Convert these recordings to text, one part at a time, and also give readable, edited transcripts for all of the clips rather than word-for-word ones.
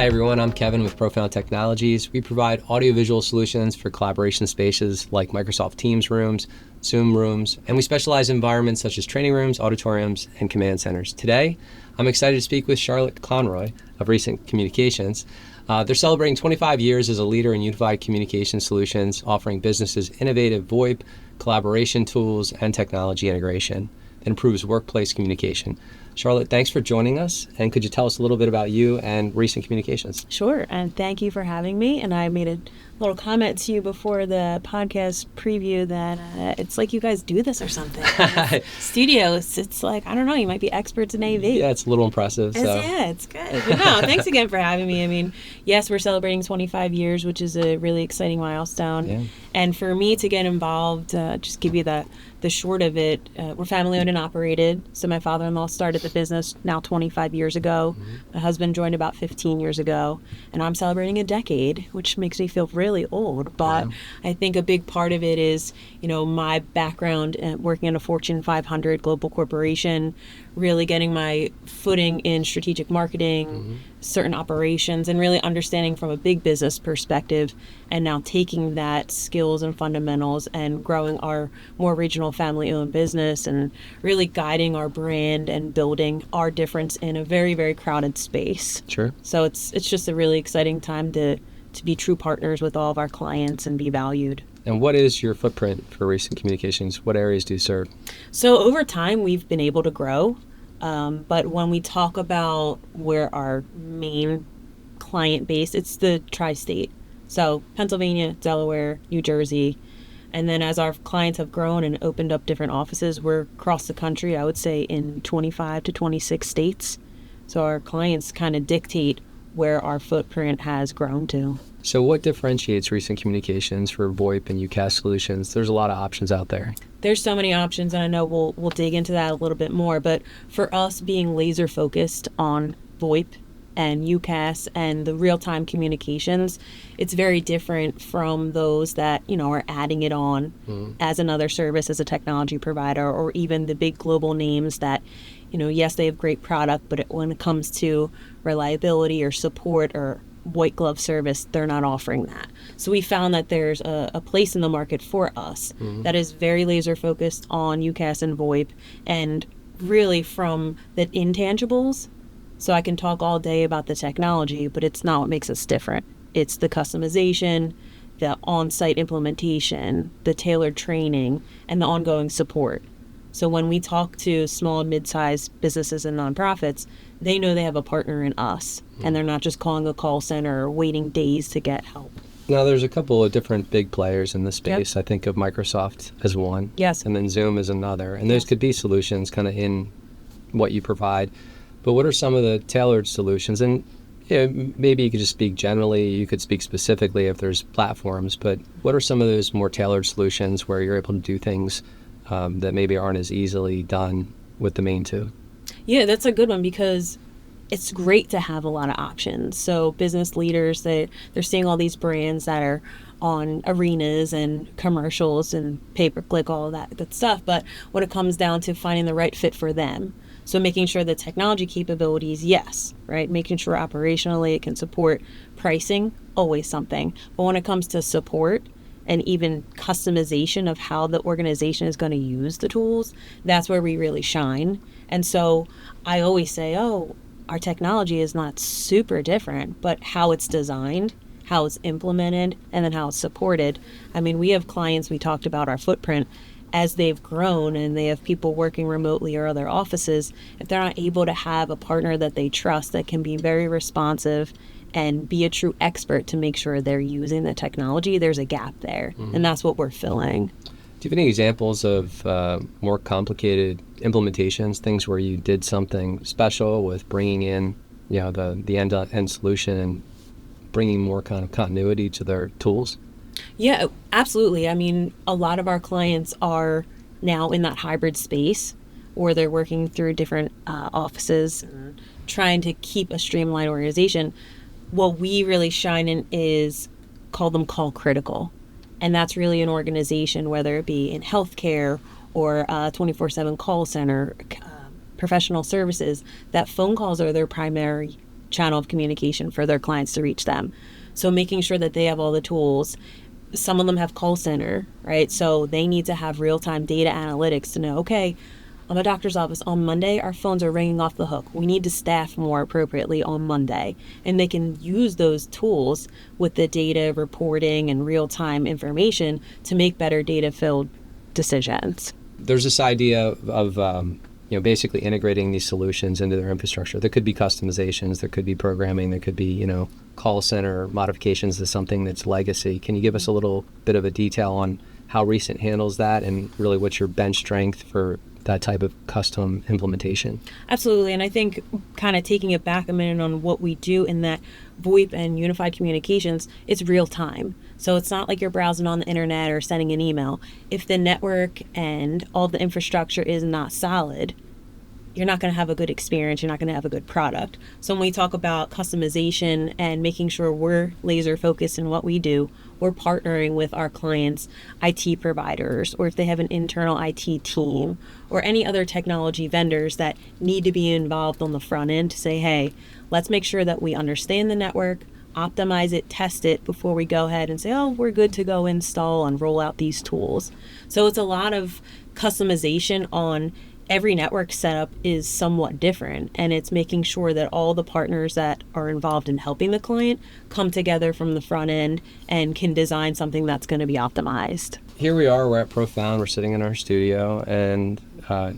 Hi everyone, I'm Kevin with Profound Technologies. We provide audiovisual solutions for collaboration spaces like Microsoft Teams rooms, Zoom rooms, and we specialize in environments such as training rooms, auditoriums, and command centers. Today, I'm excited to speak with Charlotte Conroy of Recent Communications. They're celebrating 25 years as a leader in unified communication solutions, offering businesses innovative VoIP, collaboration tools, and technology integration that improves workplace communication. Charlotte, thanks for joining us. And could you tell us a little bit about you and Recent Communications? Sure, and thank you for having me. And I made a little comment to you before the podcast preview that it's like you guys do this or something. Studios, it's like, I don't know, you might be experts in AV. Yeah, it's a little impressive. Yeah, it's good. But no, thanks again for having me. I mean, yes, we're celebrating 25 years, which is a really exciting milestone. Yeah. And for me to get involved, just give you the short of it, we're family owned and operated. So my father-in-law started the business now 25 years ago. Mm-hmm. My husband joined about 15 years ago. And I'm celebrating a decade, which makes me feel really old. But yeah. I think a big part of it is, my background working in a Fortune 500 global corporation, really getting my footing in strategic marketing, mm-hmm. certain operations, and really understanding from a big business perspective, and now taking that skills and fundamentals and growing our more regional family-owned business and really guiding our brand and building our difference in a very, very crowded space. Sure. So it's just a really exciting time to be true partners with all of our clients and be valued. And what is your footprint for Recent Communications? What areas do you serve? So over time, we've been able to grow. But when we talk about where our main client base, it's the tri-state. So Pennsylvania, Delaware, New Jersey. And then as our clients have grown and opened up different offices, we're across the country, I would say in 25 to 26 states. So our clients kind of dictate where our footprint has grown to. So what differentiates Recent Communications for VoIP and UCaaS solutions? There's a lot of options out there. There's so many options, and I know we'll dig into that a little bit more. But for us being laser focused on VoIP and UCaaS and the real-time communications, it's very different from those that, are adding it on as another service as a technology provider, or even the big global names that, yes, they have great product, but when it comes to reliability or support or white glove service, they're not offering that. So we found that there's a place in the market for us that is very laser focused on UCaaS and VoIP, and really from the intangibles. So I can talk all day about the technology, but it's not what makes us different. It's the customization, the on-site implementation, the tailored training, and the ongoing support. So when we talk to small and mid-sized businesses and nonprofits, they know they have a partner in us, and they're not just calling a call center or waiting days to get help. Now, there's a couple of different big players in the space. Yep. I think of Microsoft as one. Yes. And then Zoom as another. And those could be solutions kind of in what you provide. But what are some of the tailored solutions? And maybe you could just speak generally. You could speak specifically if there's platforms. But what are some of those more tailored solutions where you're able to do things that maybe aren't as easily done with the main two? Yeah, that's a good one, because it's great to have a lot of options. So business leaders, they're seeing all these brands that are on arenas and commercials and pay-per-click, all of that good stuff. But when it comes down to finding the right fit for them, so making sure the technology capabilities, yes, right? Making sure operationally it can support pricing, always something. But when it comes to support and even customization of how the organization is going to use the tools, that's where we really shine. And so I always say, our technology is not super different, but how it's designed, how it's implemented, and then how it's supported. I mean, we have clients, we talked about our footprint, as they've grown and they have people working remotely or other offices, if they're not able to have a partner that they trust that can be very responsive and be a true expert to make sure they're using the technology, there's a gap there. And that's what we're filling. Do you have any examples of more complicated implementations, things where you did something special with bringing in the end-to-end solution and bringing more kind of continuity to their tools? Yeah, absolutely. I mean, a lot of our clients are now in that hybrid space, or they're working through different offices and trying to keep a streamlined organization. What we really shine in is call them call critical. And that's really an organization, whether it be in healthcare or a 24/7 call center, professional services, that phone calls are their primary channel of communication for their clients to reach them. So making sure that they have all the tools. Some of them have call center, right? So they need to have real-time data analytics to know, okay, I'm a doctor's office on Monday, our phones are ringing off the hook. We need to staff more appropriately on Monday. And they can use those tools with the data reporting and real-time information to make better data-filled decisions. There's this idea of basically integrating these solutions into their infrastructure. There could be customizations, there could be programming, there could be, call center modifications to something that's legacy. Can you give us a little bit of a detail on how Recent handles that and really what's your bench strength for that type of custom implementation? Absolutely. And I think kind of taking it back a minute on what we do in that VoIP and unified communications, it's real time. So it's not like you're browsing on the internet or sending an email. If the network and all the infrastructure is not solid, you're not going to have a good experience. You're not going to have a good product. So when we talk about customization and making sure we're laser focused in what we do, we're partnering with our clients' IT providers, or if they have an internal IT team, or any other technology vendors that need to be involved on the front end to say, hey, let's make sure that we understand the network, optimize it, test it before we go ahead and say, oh, we're good to go install and roll out these tools. So it's a lot of customization on every network setup is somewhat different, and it's making sure that all the partners that are involved in helping the client come together from the front end and can design something that's going to be optimized. Here we are, we're at Profound, we're sitting in our studio, and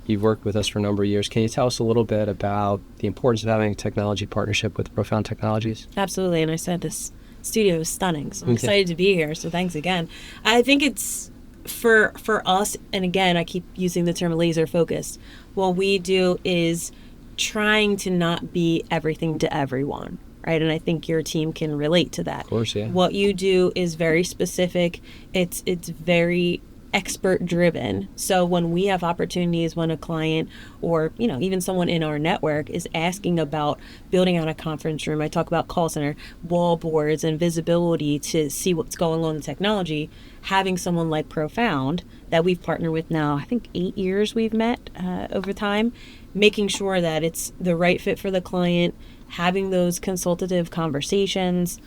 you've worked with us for a number of years. Can you tell us a little bit about the importance of having a technology partnership with Profound Technologies? Absolutely, and I said this studio is stunning, so I'm excited to be here, so thanks again. I think it's for us, and again, I keep using the term laser focused, what we do is trying to not be everything to everyone, right? And I think your team can relate to that. Of course, yeah. What you do is very specific. It's very expert driven. So when we have opportunities, when a client or even someone in our network is asking about building out a conference room, I talk about call center, wall boards, and visibility to see what's going on in technology, having someone like Profound that we've partnered with now, I think 8 years we've met over time, making sure that it's the right fit for the client, having those consultative conversations.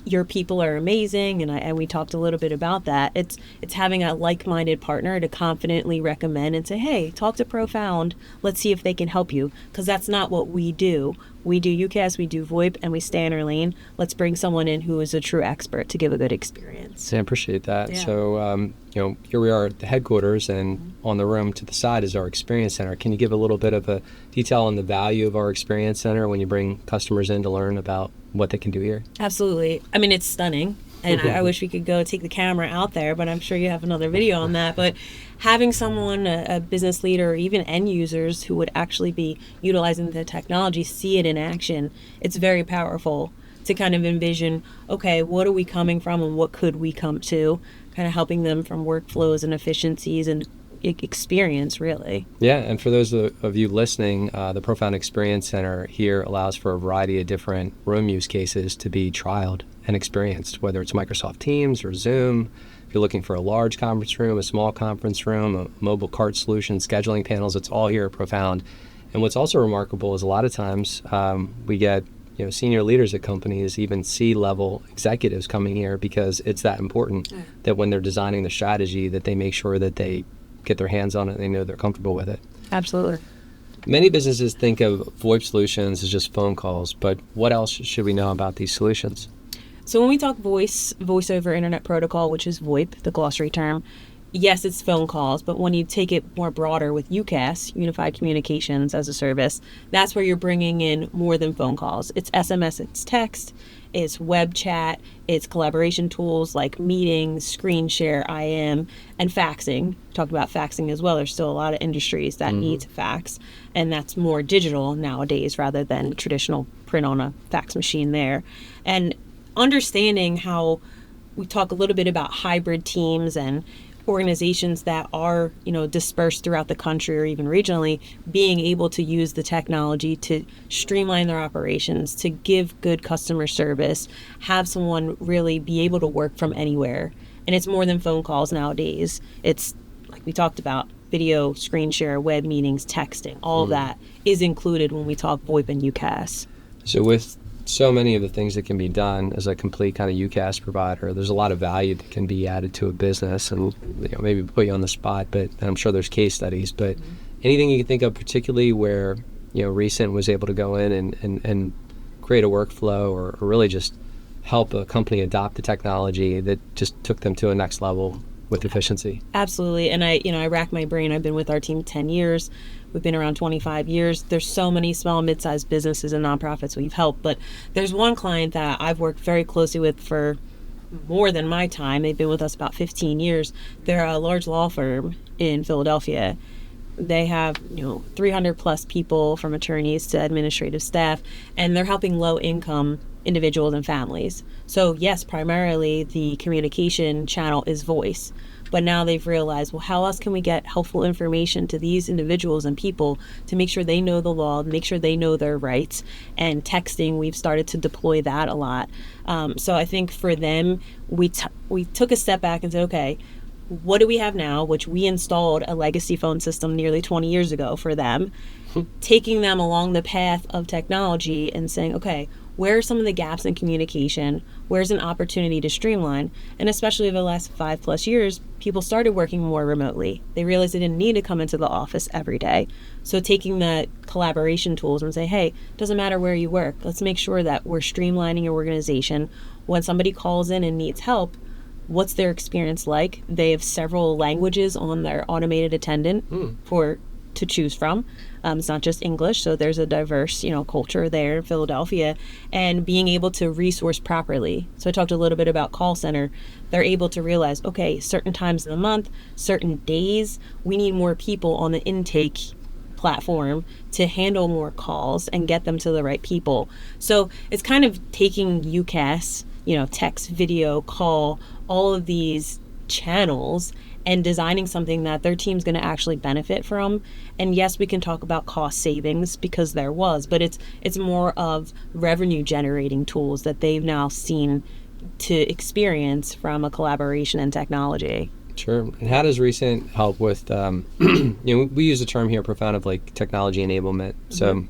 Your people are amazing, and we talked a little bit about that. It's having a like-minded partner to confidently recommend and say, hey, talk to Profound. Let's see if they can help you, because that's not what we do. We do UCaaS, we do VoIP, and we stay in our lane. Let's bring someone in who is a true expert to give a good experience. I appreciate that. Yeah. So, here we are at the headquarters, and on the room to the side is our Experience Center. Can you give a little bit of a detail on the value of our Experience Center when you bring customers in to learn about what they can do here? Absolutely. I mean, it's stunning. And I wish we could go take the camera out there, but I'm sure you have another video on that. But having someone, a business leader, or even end users who would actually be utilizing the technology, see it in action, it's very powerful to kind of envision, okay, what are we coming from and what could we come to? Kind of helping them from workflows and efficiencies and experience, really. Yeah, and for those of you listening, the Profound Experience Center here allows for a variety of different room use cases to be trialed and experienced, whether it's Microsoft Teams or Zoom. If you're looking for a large conference room, a small conference room, a mobile cart solution, scheduling panels, it's all here at Profound. And what's also remarkable is a lot of times we get senior leaders at companies, even C-level executives coming here because it's that important that when they're designing the strategy that they make sure that they get their hands on it and they know they're comfortable with it. Absolutely. Many businesses think of VoIP solutions as just phone calls, but what else should we know about these solutions? So when we talk voice over internet protocol, which is VoIP, the glossary term, yes, it's phone calls, but when you take it more broader with UCaaS, Unified Communications as a Service, that's where you're bringing in more than phone calls. It's SMS, it's text, it's web chat, it's collaboration tools like meetings, screen share, IM, and faxing. Talked about faxing as well. There's still a lot of industries that need to fax, and that's more digital nowadays rather than traditional print on a fax machine there. And understanding how we talk a little bit about hybrid teams and organizations that are, dispersed throughout the country or even regionally, being able to use the technology to streamline their operations, to give good customer service, have someone really be able to work from anywhere. And it's more than phone calls nowadays. It's, like we talked about, video, screen share, web meetings, texting, all of that is included when we talk VoIP and UCaaS. So with so many of the things that can be done as a complete kind of UCaaS provider, there's a lot of value that can be added to a business, and maybe put you on the spot, but I'm sure there's case studies. But anything you can think of, particularly where Recent was able to go in and create a workflow, or really just help a company adopt the technology that just took them to a next level with efficiency. Absolutely. And I rack my brain. I've been with our team 10 years. We've been around 25 years. There's so many small, mid-sized businesses and nonprofits we've helped. But there's one client that I've worked very closely with for more than my time. They've been with us about 15 years. They're a large law firm in Philadelphia. They have 300 plus people, from attorneys to administrative staff, and they're helping low income individuals and families. So yes, primarily the communication channel is voice, but now they've realized, well, how else can we get helpful information to these individuals and people to make sure they know the law, make sure they know their rights? And texting, we've started to deploy that a lot. So I think for them, we took a step back and said, okay, what do we have now? Which we installed a legacy phone system nearly 20 years ago for them, taking them along the path of technology and saying, okay, where are some of the gaps in communication? Where's an opportunity to streamline? And especially over the last 5+ years, people started working more remotely. They realized they didn't need to come into the office every day. So taking the collaboration tools and say, hey, doesn't matter where you work. Let's make sure that we're streamlining your organization. When somebody calls in and needs help, what's their experience like? They have several languages on their automated attendant to choose from. It's not just English, so there's a diverse, culture there in Philadelphia, and being able to resource properly. So I talked a little bit about call center. They're able to realize, okay, certain times of the month, certain days, we need more people on the intake platform to handle more calls and get them to the right people. So it's kind of taking UCaaS, text, video, call, all of these channels, and designing something that their team's going to actually benefit from. And yes, we can talk about cost savings, because there was, but it's more of revenue generating tools that they've now seen to experience from a collaboration and technology. Sure. And how does Recent help with, we use the term here, profound, of like technology enablement. So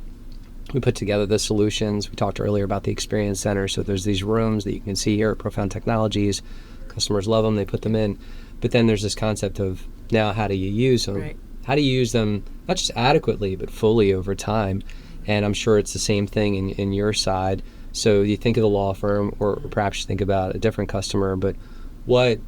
we put together the solutions. We talked earlier about the experience center. So there's these rooms that you can see here at Profound Technologies. Customers love them. They put them in. But then there's this concept of, now how do you use them? Right. How do you use them, not just adequately, but fully over time? And I'm sure it's the same thing in your side. So you think of the law firm, or perhaps you think about a different customer, but what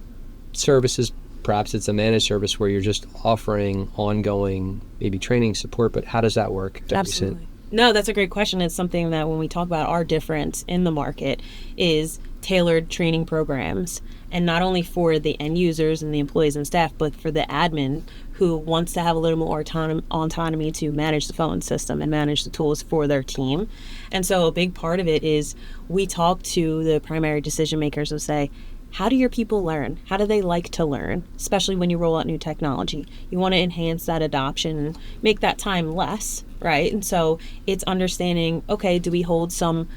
services, perhaps it's a managed service where you're just offering ongoing, maybe training support, but how does that work? Absolutely. No, that's a great question. It's something that when we talk about our difference in the market is tailored training programs, and not only for the end users and the employees and staff, but for the admin who wants to have a little more autonomy to manage the phone system and manage the tools for their team. And so a big part of it is we talk to the primary decision makers and say, how do your people learn? How do they like to learn? Especially when you roll out new technology. You want to enhance that adoption and make that time less, right? And so it's understanding, okay, do we hold some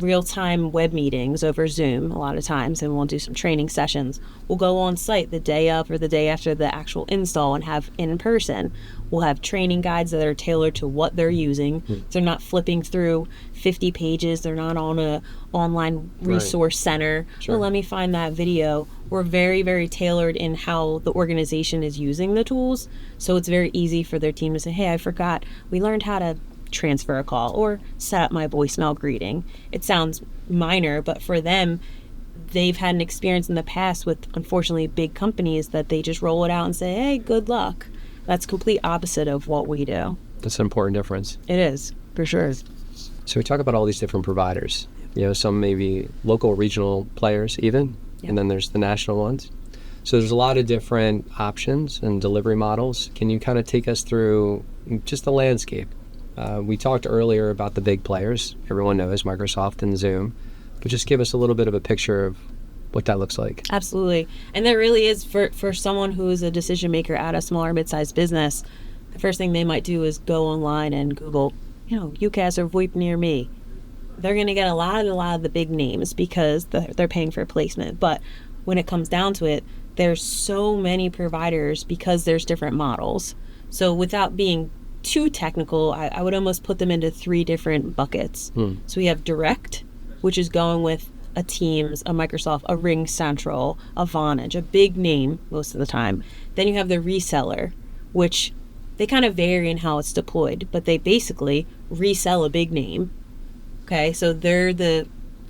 real-time web meetings over Zoom a lot of times, and we'll do some training sessions. We'll go on site the day of or the day after the actual install and have in person. We'll have training guides that are tailored to what they're using. They're not flipping through 50 pages. They're not on a online resource center. Sure. Well, let me find that video. We're very, very tailored in how the organization is using the tools. So it's very easy for their team to say, hey, I forgot. We learned how to transfer a call or set up my voicemail greeting. It sounds minor, but for them, they've had an experience in the past with, unfortunately, big companies that they just roll it out and say, hey, good luck. That's complete opposite of what we do. That's an important difference. It is, for sure. So we talk about all these different providers. Some maybe local, regional players even, and then there's the national ones. So there's a lot of different options and delivery models. Can you kind of take us through just the landscape? We talked earlier about the big players. Everyone knows Microsoft and Zoom. But just give us a little bit of a picture of what that looks like. Absolutely. And there really is, for someone who is a decision maker at a smaller, mid-sized business, the first thing they might do is go online and Google, UCaaS or VoIP near me. They're going to get a lot of the big names because they're paying for placement. But when it comes down to it, there's so many providers because there's different models. So without being too technical, I would almost put them into 3 different buckets. So we have direct, which is going with a Teams, a Microsoft, a Ring Central, a Vonage, a big name most of the time. Then you have the reseller, which they kind of vary in how it's deployed, but they basically resell a big name. Okay, so they're the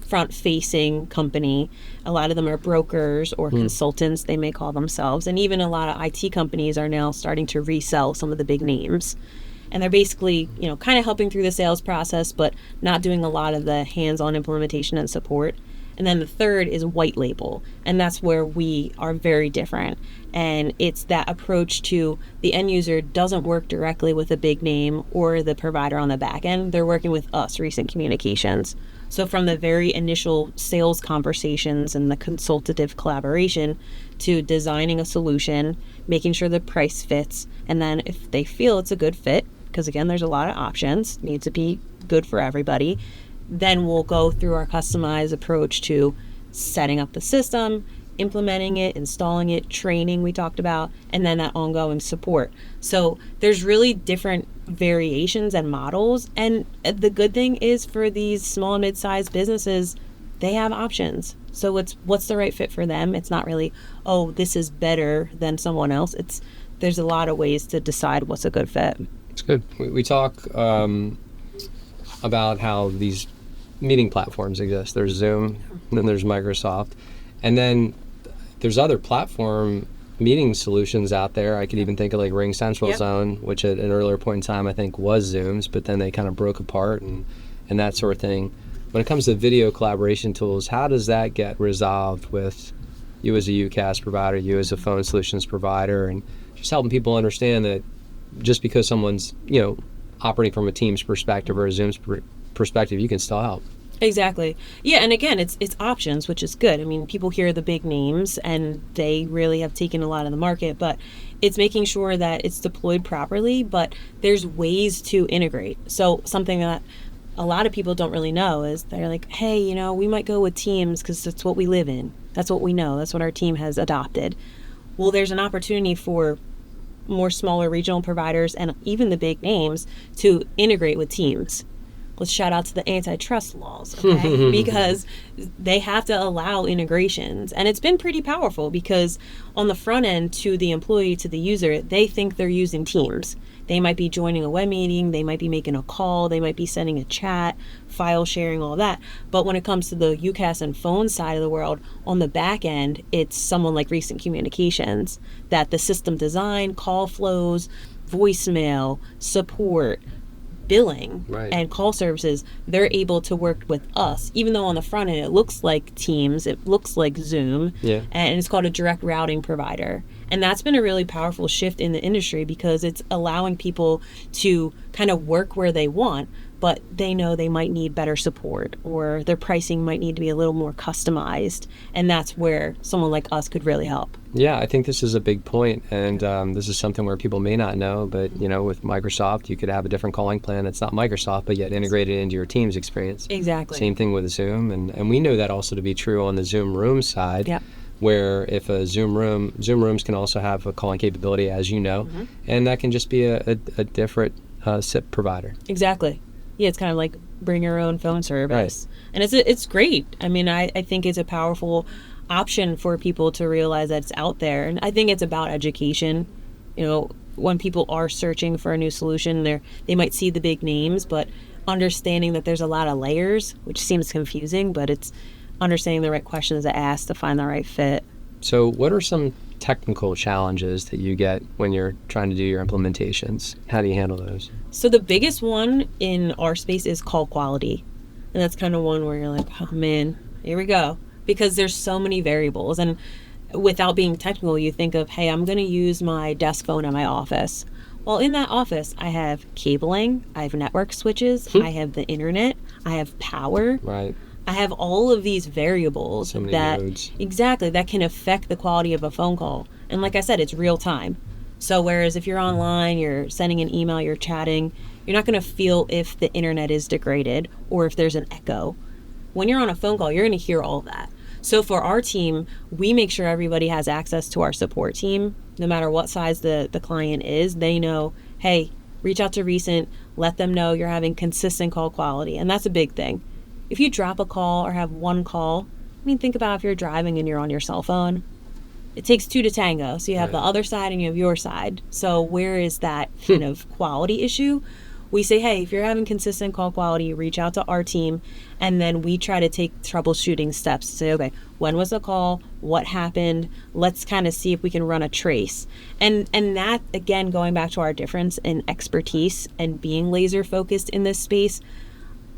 front-facing company. A lot of them are brokers or consultants, they may call themselves. And even a lot of IT companies are now starting to resell some of the big names. And they're basically, kind of helping through the sales process, but not doing a lot of the hands-on implementation and support. And then the third is white label. And that's where we are very different. And it's that approach to the end user doesn't work directly with a big name or the provider on the back end. They're working with us, Recent Communications. So from the very initial sales conversations and the consultative collaboration to designing a solution, making sure the price fits, and then if they feel it's a good fit, because again, there's a lot of options, needs to be good for everybody, then we'll go through our customized approach to setting up the system, implementing it, installing it, training we talked about, and then that ongoing support. So there's really different variations and models. And the good thing is for these small and mid-sized businesses, they have options. So it's what's the right fit for them. It's not really, oh, this is better than someone else. There's a lot of ways to decide what's a good fit. It's good. We talk about how these meeting platforms exist. There's Zoom, and then there's Microsoft, and then there's other platform meeting solutions out there. I could even think of like Ring Central Zone, which at an earlier point in time I think was Zoom's, but then they kind of broke apart and that sort of thing. When it comes to video collaboration tools, how does that get resolved with you as a UCaaS provider, you as a phone solutions provider, and just helping people understand that just because someone's operating from a Teams perspective or a Zoom's perspective, you can still help. Exactly. Yeah, and again, it's options, which is good. I mean, people hear the big names and they really have taken a lot of the market, but it's making sure that it's deployed properly, but there's ways to integrate. So something that a lot of people don't really know is they're like, hey, we might go with Teams because that's what we live in. That's what we know. That's what our team has adopted. Well, there's an opportunity for more smaller regional providers and even the big names to integrate with Teams. Let's shout out to the antitrust laws, okay? Because they have to allow integrations. And it's been pretty powerful because on the front end to the employee, to the user, they think they're using Teams. They might be joining a web meeting, they might be making a call, they might be sending a chat, file sharing, all that. But when it comes to the UCaaS and phone side of the world, on the back end, it's someone like Recent Communications that the system design, call flows, voicemail, support, billing, and call services, they're able to work with us, even though on the front end it looks like Teams, it looks like Zoom, and it's called a direct routing provider. And that's been a really powerful shift in the industry because it's allowing people to kind of work where they want, but they know they might need better support or their pricing might need to be a little more customized. And that's where someone like us could really help. Yeah, I think this is a big point, and this is something where people may not know, but with Microsoft, you could have a different calling plan that's not Microsoft, but yet integrated into your Teams experience. Exactly. Same thing with Zoom, and we know that also to be true on the Zoom Rooms side, where if a Zoom Rooms can also have a calling capability, as you know, and that can just be a different SIP provider. Exactly. Yeah, it's kind of like bring your own phone service. And it's great. I mean, I think it's a powerful option for people to realize that it's out there. And I think it's about education. When people are searching for a new solution, they might see the big names, but understanding that there's a lot of layers, which seems confusing, but it's understanding the right questions to ask to find the right fit. So what are some technical challenges that you get when you're trying to do your implementations? How do you handle those? So the biggest one in our space is call quality. And that's kind of one where you're like, oh man, here we go. Because there's so many variables. And without being technical, you think of, hey, I'm going to use my desk phone at my office. Well, in that office, I have cabling, I have network switches, I have the internet, I have power. Right. I have all of these variables so many that nodes. Exactly that can affect the quality of a phone call. And like I said, it's real time. So whereas if you're online, you're sending an email, you're chatting, you're not going to feel if the internet is degraded or if there's an echo. When you're on a phone call, you're going to hear all of that. So for our team, we make sure everybody has access to our support team. No matter what size the client is, they know, hey, reach out to Recent, let them know you're having consistent call quality. And that's a big thing. If you drop a call or have one call, I mean, think about if you're driving and you're on your cell phone. It takes two to tango. So you have the other side and you have your side. So where is that kind of quality issue? We say, hey, if you're having consistent call quality, reach out to our team. And then we try to take troubleshooting steps to say, okay, when was the call? What happened? Let's kind of see if we can run a trace. And that, again, going back to our difference in expertise and being laser focused in this space,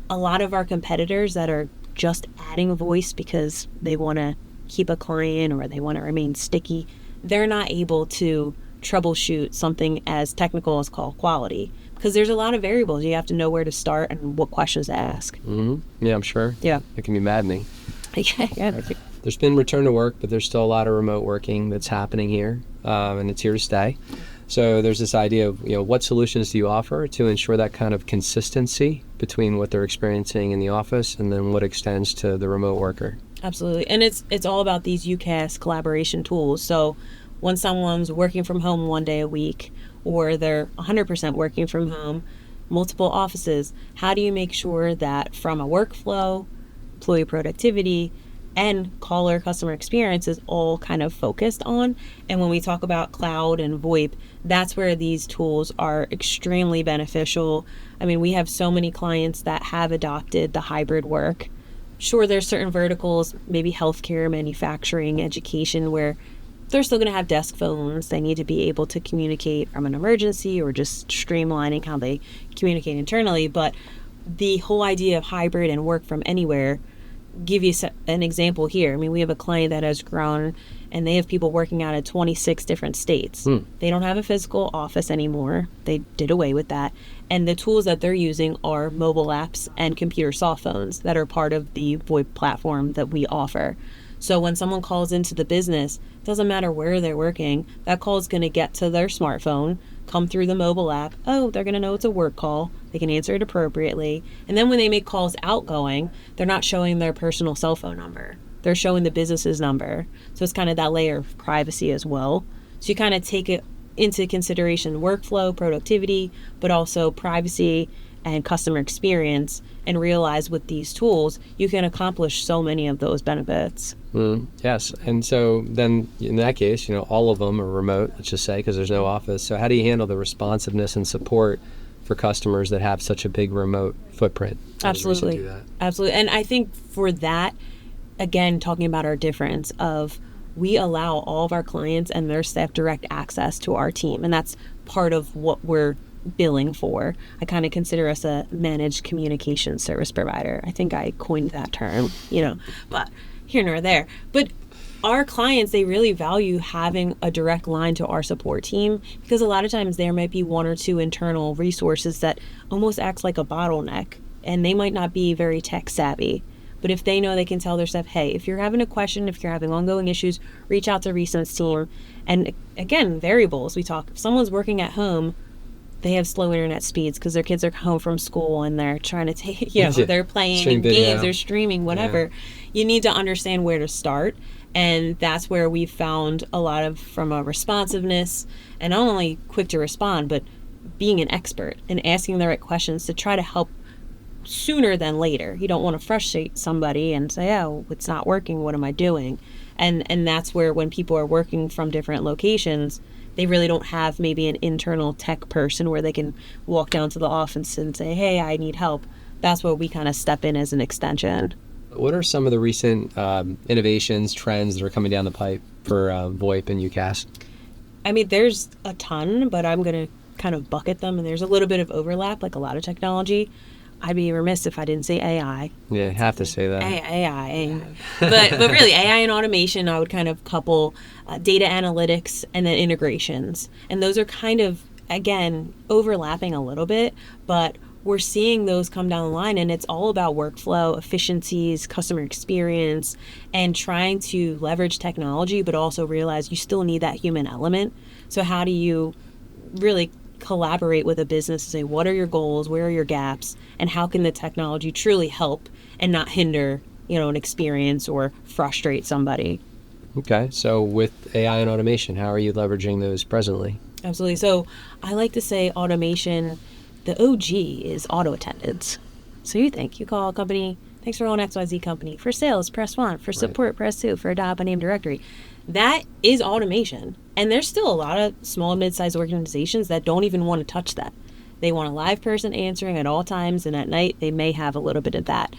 a lot of our competitors that are just adding voice because they want to keep a client or they want to remain sticky, they're not able to troubleshoot something as technical as call quality because there's a lot of variables. You have to know where to start and what questions to ask. Mm-hmm. Yeah, I'm sure. Yeah. It can be maddening. Yeah. There's been return to work, but there's still a lot of remote working that's happening here, and it's here to stay. So there's this idea of, what solutions do you offer to ensure that kind of consistency between what they're experiencing in the office and then what extends to the remote worker? Absolutely. And it's all about these UCaaS collaboration tools. So when someone's working from home one day a week or they're 100% working from home, multiple offices, how do you make sure that from a workflow, employee productivity, and caller customer experience is all kind of focused on? And when we talk about cloud and VoIP, that's where these tools are extremely beneficial. I mean, we have so many clients that have adopted the hybrid work. Sure, there's certain verticals, maybe healthcare, manufacturing, education, where they're still going to have desk phones. They need to be able to communicate from an emergency or just streamlining how they communicate internally. But the whole idea of hybrid and work from anywhere, give you an example here. I mean, we have a client that has grown and they have people working out of 26 different states. They don't have a physical office anymore. They did away with that. And the tools that they're using are mobile apps and computer soft phones that are part of the VoIP platform that we offer. So when someone calls into the business, it doesn't matter where they're working, that call is going to get to their smartphone, come through the mobile app. Oh, they're going to know it's a work call. They can answer it appropriately. And then when they make calls outgoing, they're not showing their personal cell phone number. They're showing the business's number. So it's kind of that layer of privacy as well. So you kind of take it into consideration workflow, productivity, but also privacy and customer experience, and realize with these tools, you can accomplish so many of those benefits. Yes. And so then in that case, all of them are remote, let's just say, because there's no office. So how do you handle the responsiveness and support for customers that have such a big remote footprint? Absolutely. Absolutely. And I think for that, again, talking about our difference of we allow all of our clients and their staff direct access to our team. And that's part of what we're billing for. I kind of consider us a managed communication service provider. I think I coined that term, but here nor there. But our clients, they really value having a direct line to our support team because a lot of times there might be one or two internal resources that almost acts like a bottleneck and they might not be very tech savvy. But if they know they can tell their staff, hey, if you're having a question, if you're having ongoing issues, reach out to Recent's team. And again, variables, we talk, if someone's working at home, they have slow internet speeds because their kids are home from school and they're trying to take, they're playing games, they're streaming, whatever. Yeah. You need to understand where to start. And that's where we've found a lot of, from a responsiveness and not only quick to respond, but being an expert and asking the right questions to try to help sooner than later. You don't want to frustrate somebody and say, oh, it's not working. What am I doing? And that's where when people are working from different locations, they really don't have maybe an internal tech person where they can walk down to the office and say, hey, I need help. That's where we kind of step in as an extension. What are some of the recent innovations, trends that are coming down the pipe for VoIP and UCaaS? I mean, there's a ton, but I'm going to kind of bucket them. And there's a little bit of overlap, like a lot of technology. I'd be remiss if I didn't say AI. Yeah, have to say that. AI. But really, AI and automation, I would kind of couple data analytics and then integrations. And those are kind of, again, overlapping a little bit, but we're seeing those come down the line, and it's all about workflow, efficiencies, customer experience, and trying to leverage technology, but also realize you still need that human element. So how do you really collaborate with a business to say, what are your goals, where are your gaps, and how can the technology truly help and not hinder, an experience or frustrate somebody? Okay, so with AI and automation, how are you leveraging those presently? Absolutely. So I like to say automation, the OG is auto attendance. So you call a company, thanks for calling XYZ company. For sales, press 1. For support, press 2. For a dial by name directory. That is automation. And there's still a lot of small and mid-sized organizations that don't even want to touch that. They want a live person answering at all times, and at night they may have a little bit of that.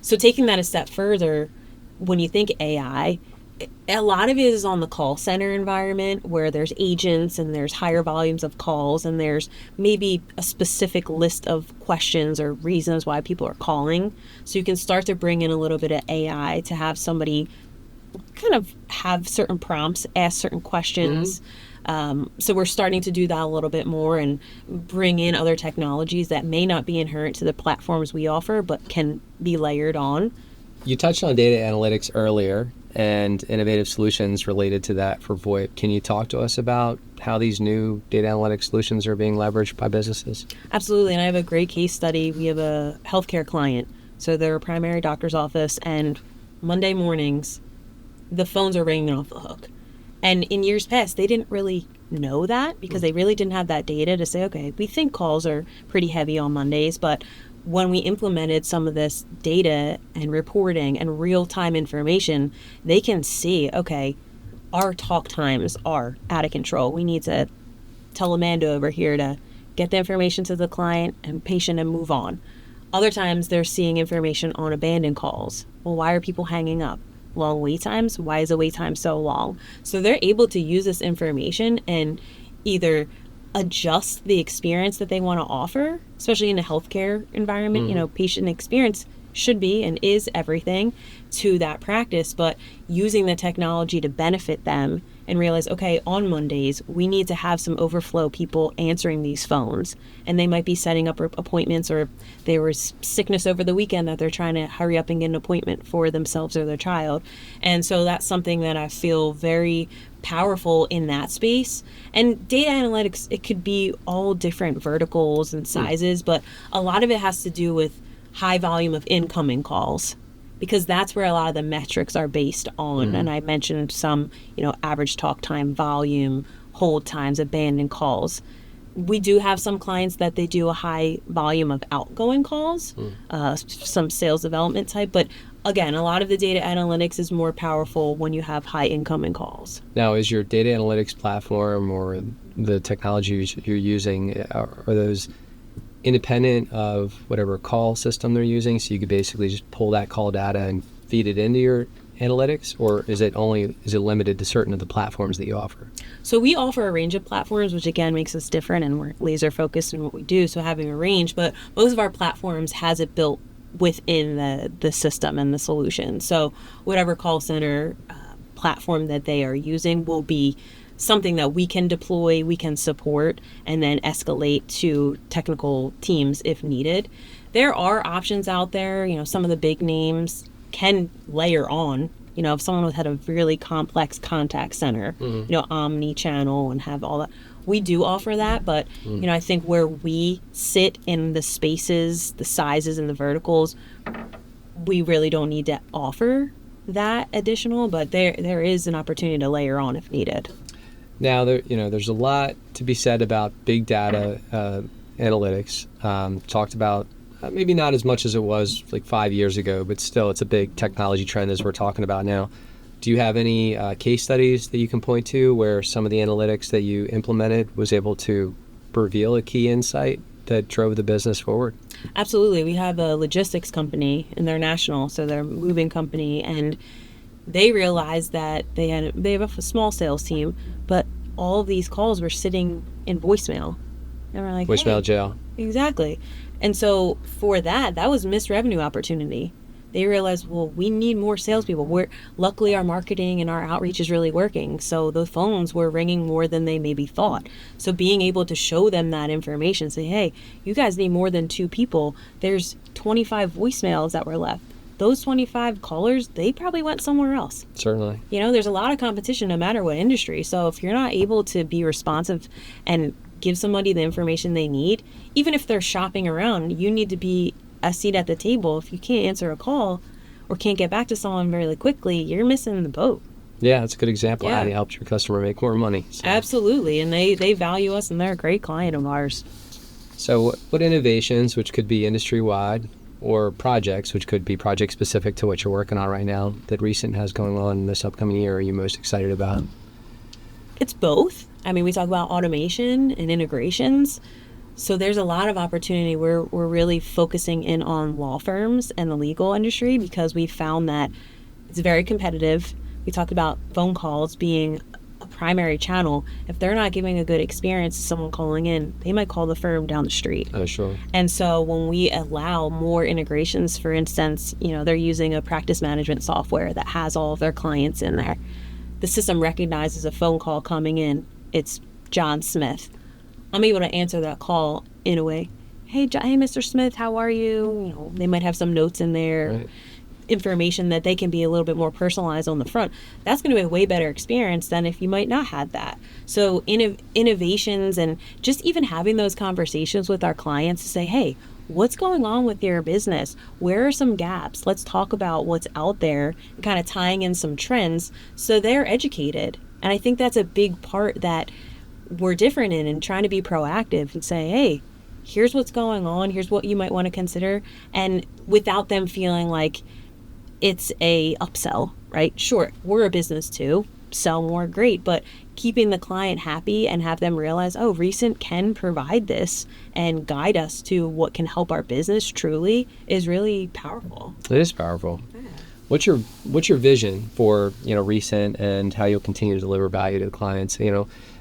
So taking that a step further, when you think AI, a lot of it is on the call center environment where there's agents and there's higher volumes of calls and there's maybe a specific list of questions or reasons why people are calling. So you can start to bring in a little bit of AI to have somebody kind of have certain prompts, ask certain questions. So we're starting to do that a little bit more and bring in other technologies that may not be inherent to the platforms we offer, but can be layered on. You touched on data analytics earlier and innovative solutions related to that for VoIP. Can you talk to us about how these new data analytics solutions are being leveraged by businesses? Absolutely. And I have a great case study. We have a healthcare client. So they're a primary doctor's office, and Monday mornings, the phones are ringing off the hook. And in years past, they didn't really know that because they really didn't have that data to say, okay, we think calls are pretty heavy on Mondays, but when we implemented some of this data and reporting and real-time information, they can see, okay, our talk times are out of control. We need to tell Amanda over here to get the information to the client and patient and move on. Other times they're seeing information on abandoned calls. Well, why are people hanging up? Long wait times? Why is the wait time so long? So they're able to use this information and either adjust the experience that they want to offer, especially in a healthcare environment. You know, patient experience should be and is everything to that practice, but using the technology to benefit them and realize, okay, on Mondays, we need to have some overflow people answering these phones. And they might be setting up appointments, or there was sickness over the weekend that they're trying to hurry up and get an appointment for themselves or their child. And so that's something that I feel very powerful in that space. And data analytics, it could be all different verticals and sizes, but a lot of it has to do with high volume of incoming calls, because that's where a lot of the metrics are based on. And I mentioned some, average talk time, volume, hold times, abandoned calls. We do have some clients that they do a high volume of outgoing calls, some sales development type, but again, a lot of the data analytics is more powerful when you have high incoming calls. Now, is your data analytics platform or the technologies you're using, are those independent of whatever call system they're using, so you could basically just pull that call data and feed it into your analytics, or is it limited to certain of the platforms that you offer? So we offer a range of platforms, which again makes us different, and we're laser focused in what we do, so having a range, but most of our platforms has it built within the system and the solution. So whatever call center platform that they are using will be something that we can deploy, we can support, and then escalate to technical teams if needed. There are options out there. Some of the big names can layer on. If someone had a really complex contact center, omni-channel and have all that, we do offer that. But, I think where we sit in the spaces, the sizes, and the verticals, we really don't need to offer that additional, but there is an opportunity to layer on if needed. Now, there's a lot to be said about big data analytics. Talked about maybe not as much as it was like 5 years ago, but still it's a big technology trend as we're talking about now. Do you have any case studies that you can point to where some of the analytics that you implemented was able to reveal a key insight that drove the business forward? Absolutely. We have a logistics company, and they're national, so they're a moving company, and they realized that they have a small sales team, but all of these calls were sitting in voicemail. And we're like, voicemail jail. Exactly. And so for that was missed revenue opportunity. They realized, well, we need more salespeople. Luckily our marketing and our outreach is really working. So the phones were ringing more than they maybe thought. So being able to show them that information, say, hey, you guys need more than 2 people. There's 25 voicemails that were left. Those 25 callers, they probably went somewhere else. Certainly. There's a lot of competition no matter what industry. So if you're not able to be responsive and give somebody the information they need, even if they're shopping around, you need to be a seat at the table. If you can't answer a call or can't get back to someone really quickly, you're missing the boat. Yeah, that's a good example of how Yeah. you helped your customer make more money. So, Absolutely. And they value us, and they're a great client of ours. so what innovations, which could be industry-wide, or projects, which could be project-specific to what you're working on right now, that Recent has going on this upcoming year, are you most excited about? It's both. I mean, we talk about automation and integrations. So there's a lot of opportunity. We're really focusing in on law firms and the legal industry because we found that it's very competitive. We talked about phone calls being a primary channel. If they're not giving a good experience to someone calling in, they might call the firm down the street. Oh, sure. And so when we allow more integrations, for instance, they're using a practice management software that has all of their clients in there. The system recognizes a phone call coming in. It's John Smith. I'm able to answer that call in a way. Hey, Mr. Smith, how are you? They might have some notes in there, Right. information that they can be a little bit more personalized on the front. That's going to be a way better experience than if you might not have that. So innovations and just even having those conversations with our clients to say, hey, what's going on with your business? Where are some gaps? Let's talk about what's out there and kind of tying in some trends so they're educated. And I think that's a big part that we're different in and trying to be proactive and say, hey, here's what's going on. Here's what you might want to consider. And without them feeling like it's a upsell, right? Sure, we're a business too. Sell more, great. But keeping the client happy and have them realize, oh, Recent can provide this and guide us to what can help our business truly is really powerful. It is powerful. What's your vision for Recent and how you'll continue to deliver value to the clients?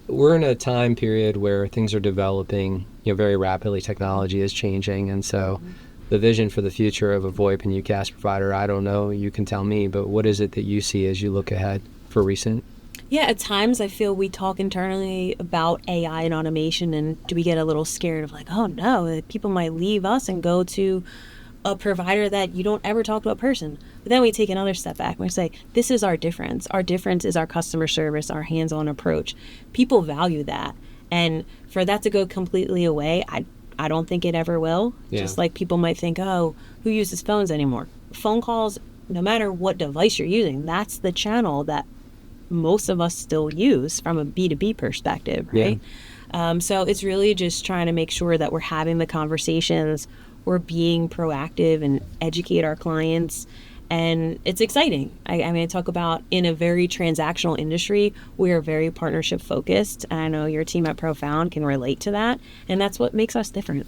We're in a time period where things are developing very rapidly. Technology is changing, and so the vision for the future of a VoIP and UCaaS provider, I don't know, you can tell me, but what is it that you see as you look ahead for Recent? Yeah, at times I feel we talk internally about AI and automation, and do we get a little scared of like, oh no, people might leave us and go to a provider that you don't ever talk to a person. But then we take another step back and we say, this is our difference. Our difference is our customer service, our hands-on approach. People value that. And for that to go completely away, I don't think it ever will. Yeah. Just like people might think, oh, who uses phones anymore? Phone calls, no matter what device you're using, that's the channel that most of us still use from a B2B perspective, right? So it's really just trying to make sure that we're having the conversations, we're being proactive and educate our clients. And it's exciting. I talk about in a very transactional industry, we are very partnership focused. And I know your team at Profound can relate to that. And that's what makes us different.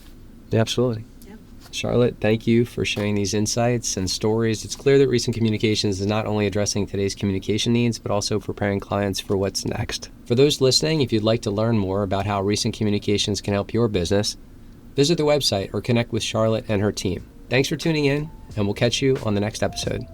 Yeah, absolutely. Yeah. Charlotte, thank you for sharing these insights and stories. It's clear that Recent Communications is not only addressing today's communication needs, but also preparing clients for what's next. For those listening, if you'd like to learn more about how Recent Communications can help your business, visit the website or connect with Charlotte and her team. Thanks for tuning in, and we'll catch you on the next episode.